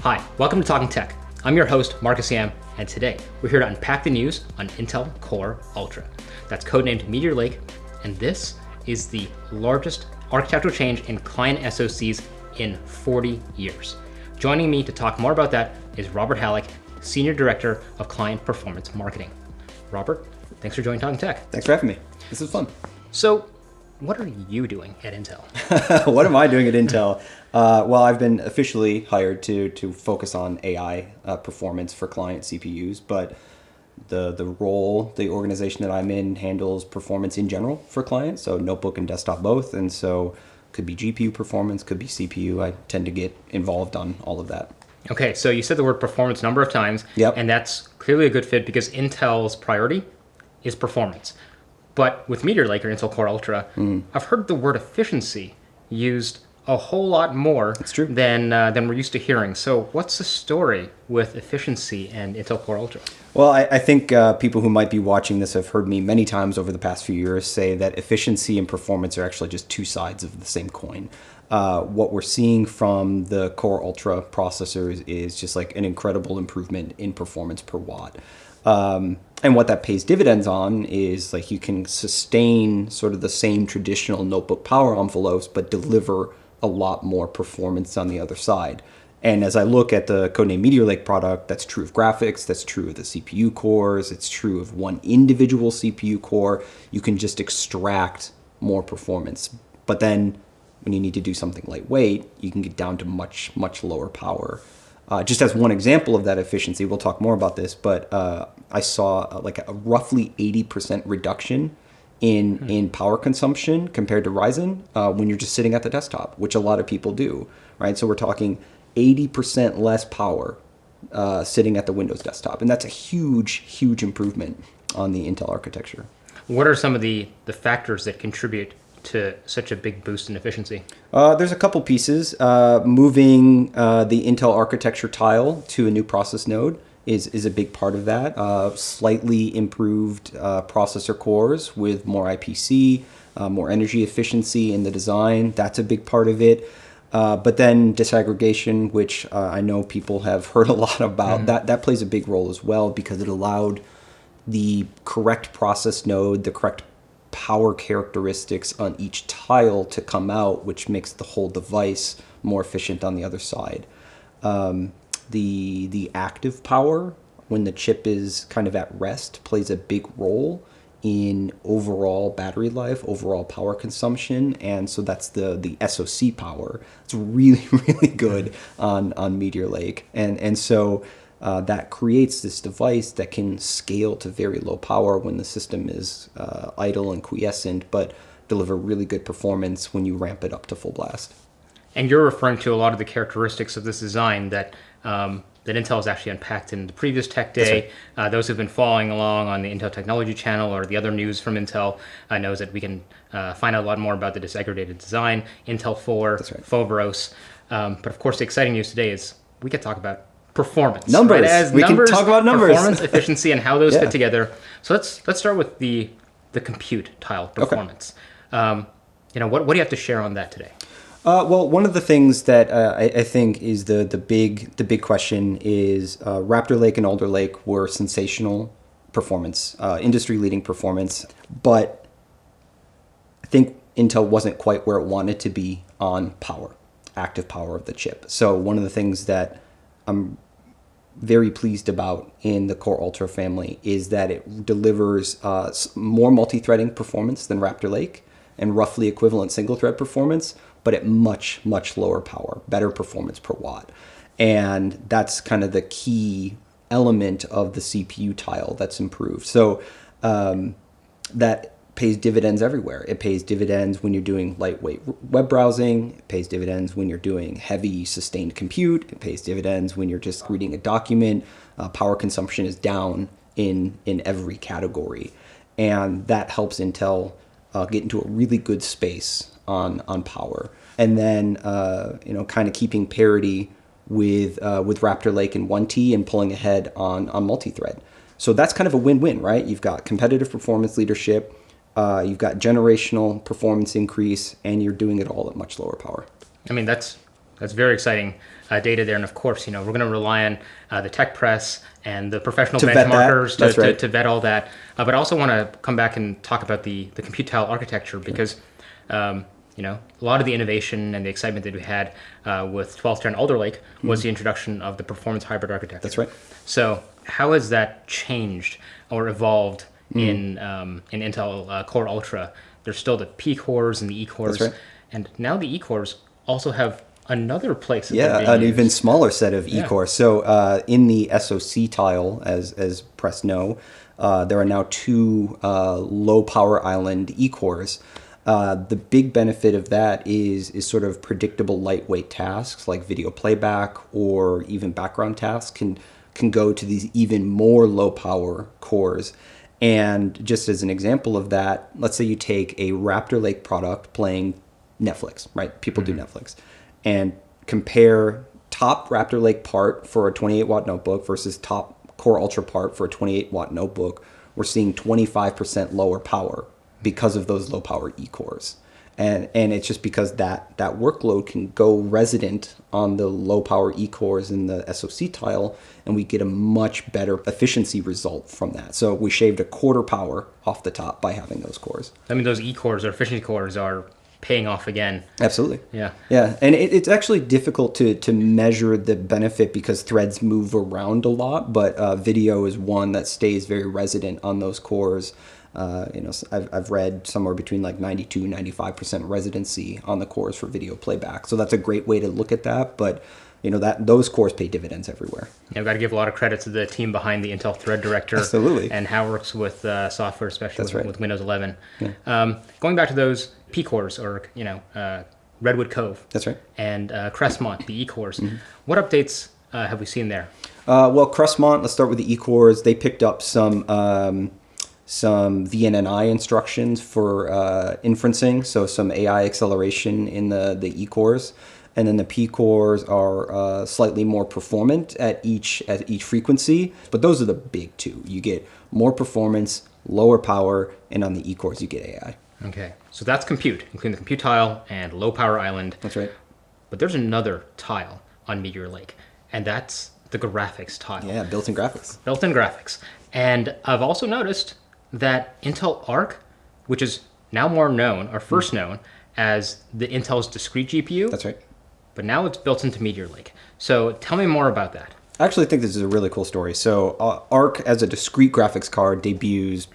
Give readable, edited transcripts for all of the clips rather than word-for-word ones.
Hi, welcome to Talking Tech. I'm your host, Marcus Yam, and today we're here to unpack the news on Intel Core Ultra. That's codenamed Meteor Lake, and this is the largest architectural change in client SoCs in 40 years. Joining me to talk more about that is Robert Hallock, Senior Director of Client Performance Marketing. Robert, thanks for joining Talking Tech. Thanks for having me. This is fun. So, what are you doing at Intel? What am I doing at Intel? Well, I've been officially hired to focus on AI performance for client CPUs, but the role, the organization that I'm in handles performance in general for clients, so notebook and desktop both, and so could be GPU performance, could be CPU. I tend to get involved on all of that. Okay, so you said the word performance a number of times, Yep. and that's clearly a good fit because Intel's priority is performance. But with Meteor Lake or Intel Core Ultra, I've heard the word efficiency used a whole lot more true. than we're used to hearing. So what's the story with efficiency and Intel Core Ultra? Well, I think people who might be watching this have heard me many times over the past few years say that efficiency and performance are actually just two sides of the same coin. What we're seeing from the Core Ultra processors is just like an incredible improvement in performance per watt. And what that pays dividends on is like you can sustain sort of the same traditional notebook power envelopes, but deliver a lot more performance on the other side. And as I look at the codenamed Meteor Lake product, that's true of graphics, that's true of the CPU cores, it's true of one individual CPU core. You can just extract more performance. But then when you need to do something lightweight, you can get down to much, much lower power. Just as one example of that efficiency, we'll talk more about this, but I saw like a roughly 80% reduction in power consumption compared to Ryzen when you're just sitting at the desktop, which a lot of people do, right? So we're talking 80% less power sitting at the Windows desktop, and that's a huge, huge improvement on the Intel architecture. What are some of the factors that contribute to such a big boost in efficiency? There's a couple pieces. Moving the Intel architecture tile to a new process node is a big part of that. Slightly improved processor cores with more IPC, more energy efficiency in the design. That's a big part of it. But then disaggregation, which I know people have heard a lot about, that plays a big role as well because it allowed the correct process node, the correct power characteristics on each tile to come out, which makes the whole device more efficient on the other side. The active power, when the chip is kind of at rest, plays a big role in overall battery life, overall power consumption, and so that's the SoC power. It's really, really good on Meteor Lake, and so that creates this device that can scale to very low power when the system is idle and quiescent, but deliver really good performance when you ramp it up to full blast. And you're referring to a lot of the characteristics of this design that Intel has actually unpacked in the previous Tech Day. Right. Those who've been following along on the Intel Technology channel or the other news from Intel knows that we can find out a lot more about the disaggregated design, Intel 4, That's right. Foveros. But of course, the exciting news today is we get to talk about performance. Numbers. Right? As we numbers, can talk about numbers. Performance, efficiency, and how those Yeah. fit together. So let's start with the compute tile performance. Okay. What do you have to share on that today? Well, one of the things that I think is the big question is Raptor Lake and Alder Lake were sensational performance, industry-leading performance, but I think Intel wasn't quite where it wanted to be on power, active power of the chip. So one of the things that I'm very pleased about in the Core Ultra family is that it delivers more multi-threading performance than Raptor Lake and roughly equivalent single-thread performance, but at much, much lower power, better performance per watt. And that's kind of the key element of the CPU tile that's improved. So that pays dividends everywhere. It pays dividends when you're doing lightweight web browsing. It pays dividends when you're doing heavy sustained compute. It pays dividends when you're just reading a document. Power consumption is down in every category. And that helps Intel get into a really good space on power, and then kind of keeping parity with Raptor Lake and 1T and pulling ahead on multi-thread. So that's kind of a win-win, right? You've got competitive performance leadership, you've got generational performance increase, and you're doing it all at much lower power. I mean, that's That's very exciting data there. And of course, we're going to rely on the tech press and the professional To vet that. benchmarkers That's right. to vet all that. But I also want to come back and talk about the compute tile architecture because, a lot of the innovation and the excitement that we had with 12th Gen Alder Lake was the introduction of the performance hybrid architecture. That's right. So how has that changed or evolved in Intel Core Ultra? There's still the P cores and the E cores. That's right. And now the E cores also have another place that they're Yeah, being an used. even smaller set of Yeah. E-cores. So in the SoC tile, as press know, there are now two low power island E-cores. The big benefit of that is sort of predictable lightweight tasks like video playback or even background tasks can go to these even more low power cores. And just as an example of that, let's say you take a Raptor Lake product playing Netflix, right? People do Netflix. And compare top Raptor Lake part for a 28 watt notebook versus top Core Ultra part for a 28 watt notebook. We're seeing 25% lower power because of those low power E-cores. And it's just because that workload can go resident on the low power E-cores in the SoC tile, and we get a much better efficiency result from that. So we shaved a quarter power off the top by having those cores. I mean, those E cores or efficiency cores are paying off again. Absolutely. Yeah. Yeah, and it's actually difficult to measure the benefit because threads move around a lot, but video is one that stays very resident on those cores. I've read somewhere between like 92, 95% residency on the cores for video playback. So that's a great way to look at that, but that those cores pay dividends everywhere. Yeah, I've got to give a lot of credit to the team behind the Intel Thread Director. Absolutely. And how it works with software, especially That's right. with Windows 11. Yeah. Going back to those P cores or, Redwood Cove. That's right. And Crestmont, the E cores. What updates have we seen there? Well, Crestmont, let's start with the E-cores. They picked up some VNNI instructions for inferencing, so some AI acceleration in the E-cores. And then the P-cores are slightly more performant at each frequency. But those are the big two. You get more performance, lower power, and on the E-cores you get AI. Okay, so that's compute, including the compute tile and low power island. That's right. But there's another tile on Meteor Lake, and that's the graphics tile. Yeah, built-in graphics. Built-in graphics. And I've also noticed that Intel Arc, which is now more known, or first known, as the Intel's discrete GPU. That's right. But now it's built into Meteor Lake. So tell me more about that. I actually think this is a really cool story. So Arc as a discrete graphics card debuts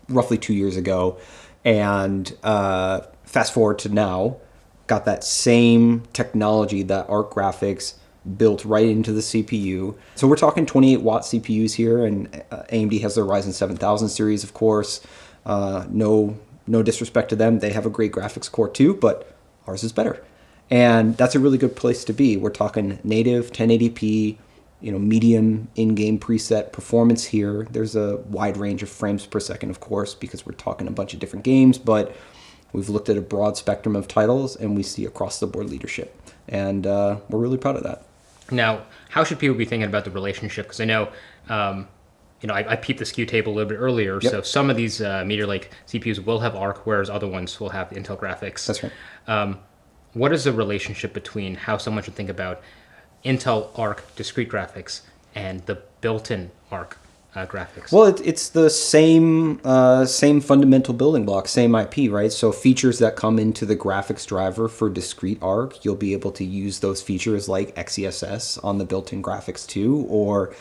roughly 2 years ago. And fast forward to now, got that same technology, that Arc graphics, built right into the CPU. So we're talking 28 watt CPUs here, and AMD has their Ryzen 7000 series, of course. No disrespect to them. They have a great graphics core too, but ours is better. And that's a really good place to be. We're talking native 1080p, medium in-game preset performance here. There's a wide range of frames per second, of course, because we're talking a bunch of different games, but we've looked at a broad spectrum of titles and we see across-the-board leadership. And we're really proud of that. Now, how should people be thinking about the relationship? Because I know, I peeped the SKU table a little bit earlier. Yep. So some of these Meteor Lake CPUs will have Arc, whereas other ones will have Intel graphics. That's right. What is the relationship between how someone should think about Intel Arc discrete graphics and the built-in Arc graphics? Well, it's the same fundamental building block, same IP, right? So features that come into the graphics driver for discrete Arc, you'll be able to use those features like XeSS on the built-in graphics too, or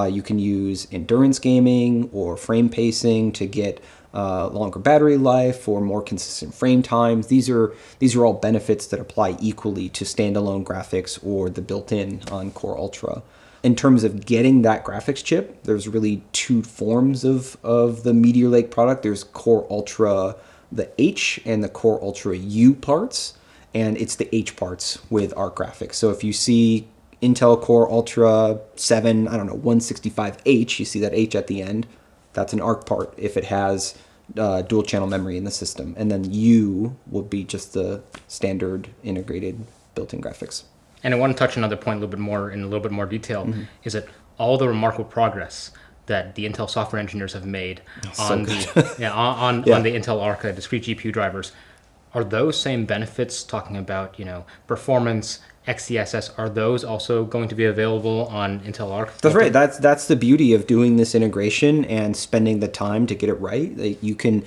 you can use endurance gaming or frame pacing to get longer battery life or more consistent frame times. These are all benefits that apply equally to standalone graphics or the built-in on Core Ultra. In terms of getting that graphics chip, there's really two forms of the Meteor Lake product. There's Core Ultra, the H, and the Core Ultra U parts, and it's the H parts with Arc graphics. So if you see Intel Core Ultra 7, 165H, you see that H at the end, that's an Arc part if it has dual channel memory in the system. And then U will be just the standard integrated built-in graphics. And I want to touch another point in a little bit more detail, is that all the remarkable progress that the Intel software engineers have made on the Intel Arc discrete GPU drivers, are those same benefits talking about performance XeSS, are those also going to be available on Intel Arc? That's right. That's the beauty of doing this integration and spending the time to get it right. Like, you can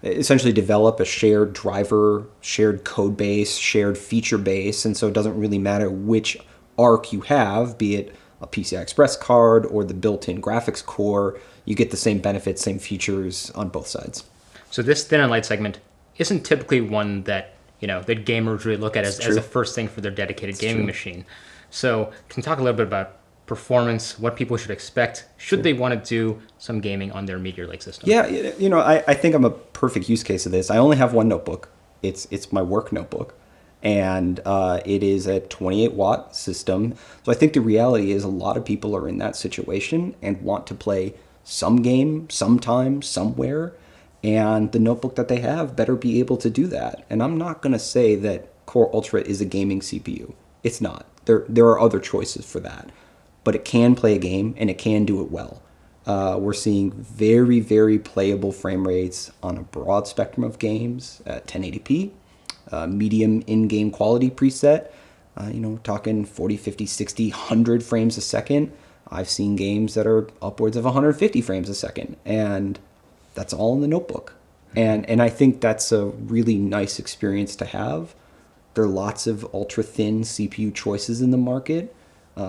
essentially develop a shared driver, shared code base, shared feature base, and so it doesn't really matter which Arc you have, be it a PCI Express card or the built-in graphics core. You get the same benefits, same features on both sides. So this thin and light segment isn't typically one that that gamers really look at as True. the first thing for their dedicated gaming true. machine. So can you talk a little bit about performance, what people should expect should they want to do some gaming on their Meteor Lake system? Yeah, I think I'm a perfect use case of this. I only have one notebook. It's my work notebook, and it is a 28-watt system. So I think the reality is a lot of people are in that situation and want to play some game, sometime, somewhere, and the notebook that they have better be able to do that. And I'm not going to say that Core Ultra is a gaming CPU. It's not. There are other choices for that, but it can play a game and it can do it well. We're seeing very, very playable frame rates on a broad spectrum of games at 1080p, medium in-game quality preset, talking 40, 50, 60, 100 frames a second. I've seen games that are upwards of 150 frames a second, and that's all in the notebook. And I think that's a really nice experience to have. There are lots of ultra-thin CPU choices in the market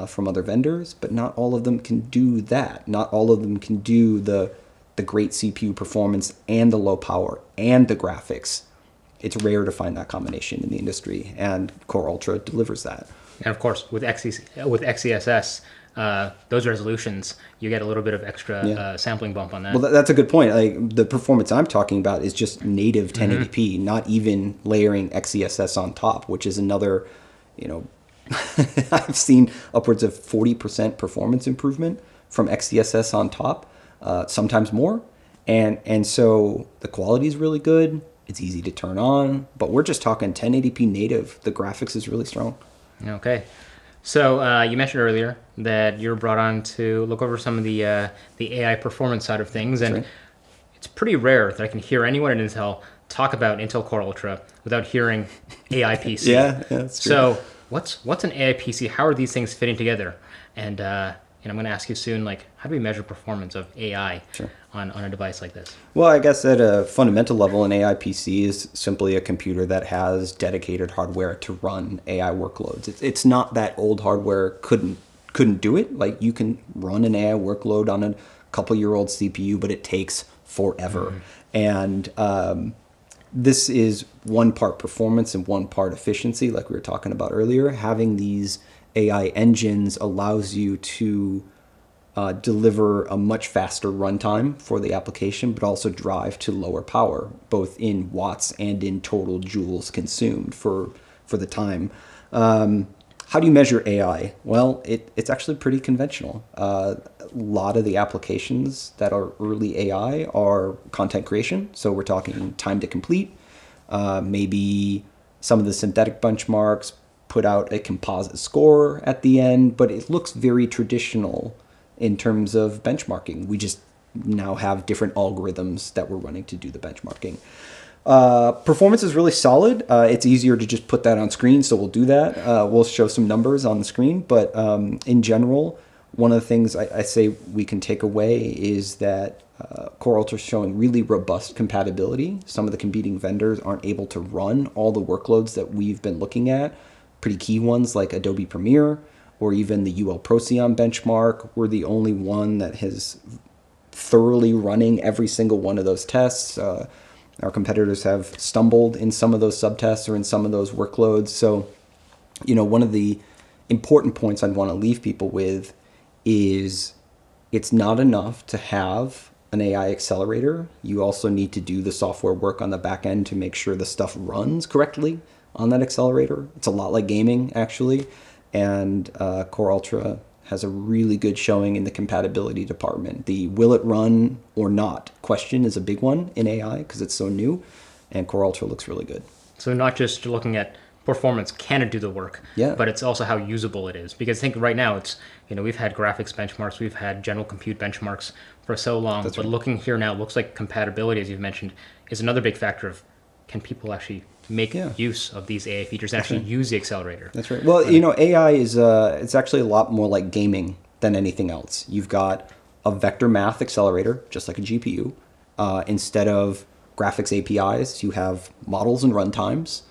from other vendors, but not all of them can do that. Not all of them can do the great CPU performance and the low power and the graphics. It's rare to find that combination in the industry, and Core Ultra delivers that. And of course, with XeSS, those resolutions, you get a little bit of extra sampling bump on that. Well, that's a good point. Like, the performance I'm talking about is just native 1080p, not even layering XeSS on top, which is another, I've seen upwards of 40% performance improvement from XeSS on top, sometimes more. And so the quality is really good. It's easy to turn on, but we're just talking 1080p native. The graphics is really strong. Okay. So you mentioned earlier that you're brought on to look over some of the AI performance side of things, and it's pretty rare that I can hear anyone at Intel talk about Intel Core Ultra without hearing AI PC. Yeah, that's true. So what's an AI PC? How are these things fitting together? And I'm going to ask you soon, how do we measure performance of AI on a device like this? Well, I guess at a fundamental level, an AI PC is simply a computer that has dedicated hardware to run AI workloads. It's not that old hardware couldn't do it. Like, you can run an AI workload on a couple-year-old CPU, but it takes forever. And this is one part performance and one part efficiency, like we were talking about earlier. Having these AI engines allows you to deliver a much faster runtime for the application, but also drive to lower power, both in watts and in total joules consumed for the time. How do you measure AI? Well, it's actually pretty conventional. A lot of the applications that are early AI are content creation. So we're talking time to complete, maybe some of the synthetic benchmarks put out a composite score at the end, but it looks very traditional in terms of benchmarking. We just now have different algorithms that we're running to do the benchmarking. Performance is really solid. It's easier to just put that on screen, so we'll do that. We'll show some numbers on the screen, but in general, one of the things I say we can take away is that Core Ultra is showing really robust compatibility. Some of the competing vendors aren't able to run all the workloads that we've been looking at. Pretty key ones like Adobe Premiere or even the UL Procyon benchmark. We're the only one that has thoroughly running every single one of those tests. Our competitors have stumbled in some of those subtests or in some of those workloads. So, one of the important points I'd want to leave people with is it's not enough to have an AI accelerator. You also need to do the software work on the back end to make sure the stuff runs correctly on that accelerator. It's a lot like gaming, actually. And Core Ultra has a really good showing in the compatibility department. The will it run or not question is a big one in AI because it's so new, and Core Ultra looks really good. So not just looking at performance, can it do the work? Yeah. But it's also how usable it is. Because I think right now it's, we've had graphics benchmarks, we've had general compute benchmarks for so long. That's but right. looking here now, it looks like compatibility, as you've mentioned, is another big factor of can people actually make use of these AI features and actually use the accelerator. That's right. Well, AI is it's actually a lot more like gaming than anything else. You've got a vector math accelerator, just like a GPU. Instead of graphics APIs, you have models and runtimes.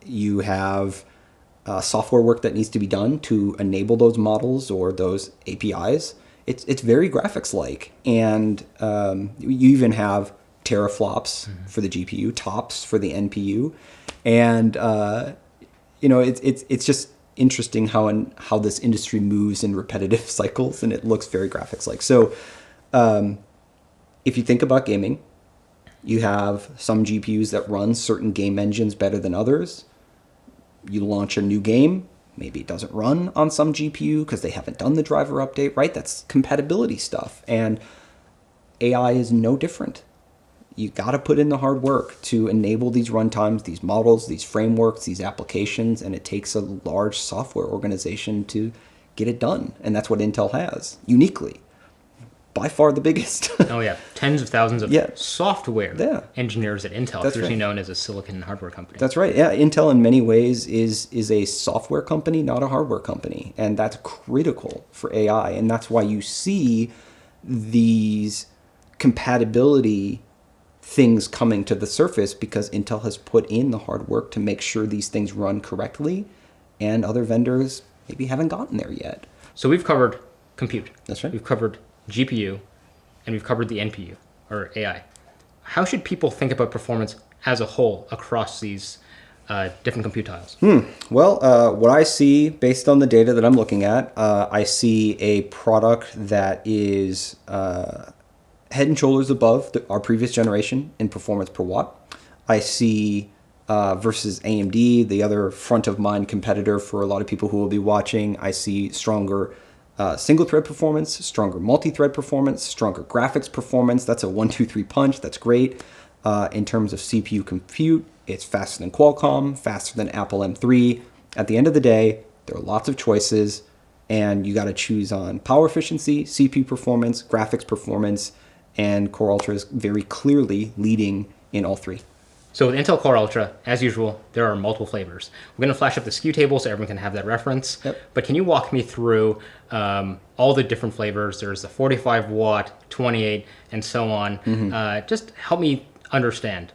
You have software work that needs to be done to enable those models or those APIs. It's very graphics-like, and you even have teraflops for the GPU, TOPS for the NPU, and it's just interesting how this industry moves in repetitive cycles, and it looks very graphics-like. So, if you think about gaming, you have some GPUs that run certain game engines better than others. You launch a new game, maybe it doesn't run on some GPU because they haven't done the driver update, right? That's compatibility stuff. And AI is no different. You got to put in the hard work to enable these runtimes, these models, these frameworks, these applications, and it takes a large software organization to get it done. And that's what Intel has, uniquely. By far the biggest. Oh yeah, tens of thousands of software engineers at Intel, traditionally known as a silicon and hardware company. That's right. Yeah, Intel in many ways is a software company, not a hardware company, and that's critical for AI. And that's why you see these compatibility things coming to the surface, because Intel has put in the hard work to make sure these things run correctly, and other vendors maybe haven't gotten there yet. So we've covered compute. That's right. We've covered GPU, and we've covered the NPU, or AI. How should people think about performance as a whole across these different compute tiles? Well, what I see based on the data that I'm looking at, I see a product that is head and shoulders above our previous generation in performance per watt. I see versus AMD, the other front of mind competitor for a lot of people who will be watching, I see stronger single thread performance, stronger multi-thread performance, stronger graphics performance. That's a 1-2-3 punch. That's great. In terms of CPU compute, it's faster than Qualcomm, faster than Apple M3. At the end of the day, there are lots of choices, and you got to choose on power efficiency, CPU performance, graphics performance, and Core Ultra is very clearly leading in all three. So with Intel Core Ultra, as usual, there are multiple flavors. We're going to flash up the SKU table so everyone can have that reference. Yep. But can you walk me through all the different flavors? There's the 45 watt, 28, and so on. Just help me understand,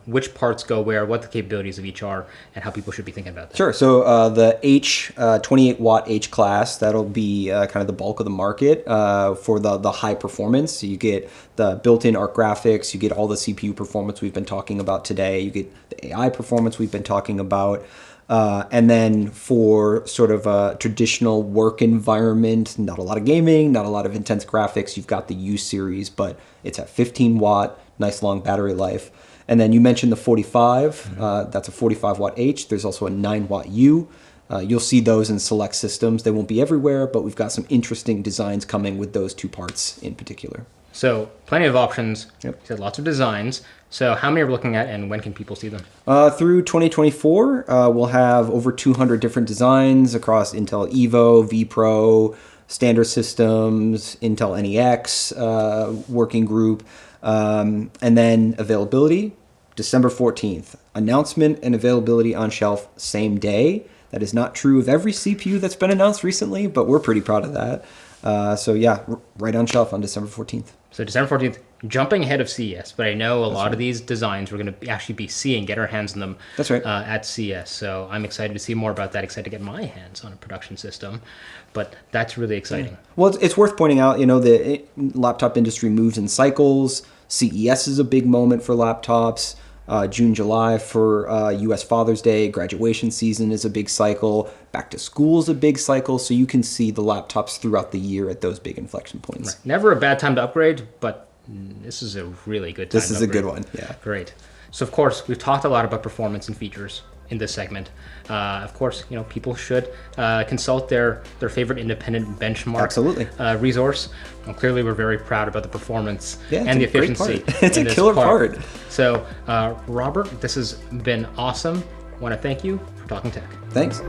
which parts go where, what the capabilities of each are, and how people should be thinking about that. Sure. So the 28 watt H class, that'll be kind of the bulk of the market for the high performance. So you get the built-in ARC graphics, you get all the CPU performance we've been talking about today, you get the AI performance we've been talking about. And then for sort of a traditional work environment, not a lot of gaming, not a lot of intense graphics, you've got the U series, but it's at 15 watt, nice long battery life. And then you mentioned the 45, that's a 45 watt H. There's also a 9 watt U. You'll see those in select systems. They won't be everywhere, but we've got some interesting designs coming with those two parts in particular. So plenty of options. Yep. You said lots of designs. So how many are we looking at, and when can people see them? Through 2024, we'll have over 200 different designs across Intel Evo, vPro, standard systems, Intel NEX working group. And then availability, December 14th. Announcement and availability on shelf same day. That is not true of every CPU that's been announced recently, but we're pretty proud of that. So yeah, right on shelf on December 14th. So December 14th, jumping ahead of CES, but I know a lot of these designs we're going to actually be seeing, get our hands on them. That's right. At CES. So I'm excited to see more about that, excited to get my hands on a production system. But that's really exciting. Yeah. Well, it's worth pointing out, the laptop industry moves in cycles. CES is a big moment for laptops. June, July for U.S. Father's Day. Graduation season is a big cycle. Back to school is a big cycle. So you can see the laptops throughout the year at those big inflection points. Right. Never a bad time to upgrade, but this is a really good time. This is a good one. Yeah. Great. So of course, we've talked a lot about performance and features in this segment. Of course, people should consult their favorite independent benchmark resource. Well, clearly, we're very proud about the performance and the efficiency. It's a killer part. So, Robert, this has been awesome. I want to thank you for talking tech. Thanks.